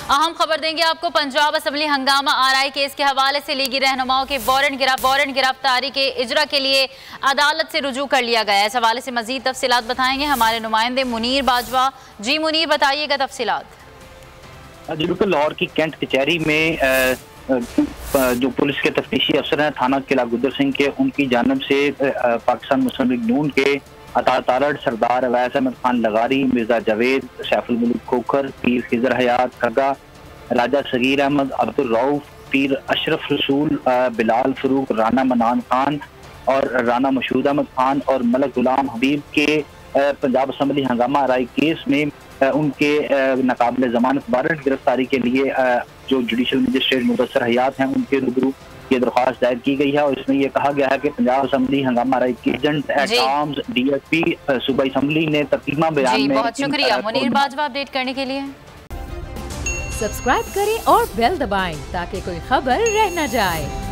अहम खबर देंगे आपको। पंजाब असम्बली हंगामा आरआई केस के हवाले से लीगी रहनुमाओं के वारंट गिरफ्तारी के इजरा के लिए अदालत से रुजू कर लिया गया है। इस हवाले से मजीद तफसीलात बताएंगे हमारे नुमाइंदे मुनीर बाजवा। जी मुनीर, बताइएगा तफसीलात। जी बिल्कुल, लाहौर की कैंट कचहरी में जो पुलिस के तफ्तीशी अफसर हैं थाना किला गुदर सिंह के, उनकी जानब से पाकिस्तान मुस्लिम लीग नून के अता तारड़, सरदार अवैस अहमद खान लगारी, मिर्जा जावेद, सैफुल मुल्क खोखर, पीर खिजर हयात खग्गा, राजा सगीर अहमद, अब्दुल रऊफ, पीर अशरफ रसूल, बिलाल फरूक, राना मनान खान और राना मशहूद अहमद खान और मलक गुलाम हबीब के पंजाब असम्बली हंगामा आरआई केस में उनके नाकाबिल जमानत वारंट गिरफ्तारी के लिए जो जुडिशल मजिस्ट्रेट मुदस्सर हयात हैं उनके रूबरू ये दरख्वास्त दायर की गई है। और इसमें यह कहा गया है कि पंजाब असम्बली हंगामा आरआई के एजेंट एट आर्म्स डीएसपी सूबाई असम्बली ने तकरीमा बयान में। बहुत शुक्रिया मुनीर बाजवा अपडेट करने के लिए। सब्सक्राइब करें और बेल दबाएं ताकि कोई खबर रह न जाए।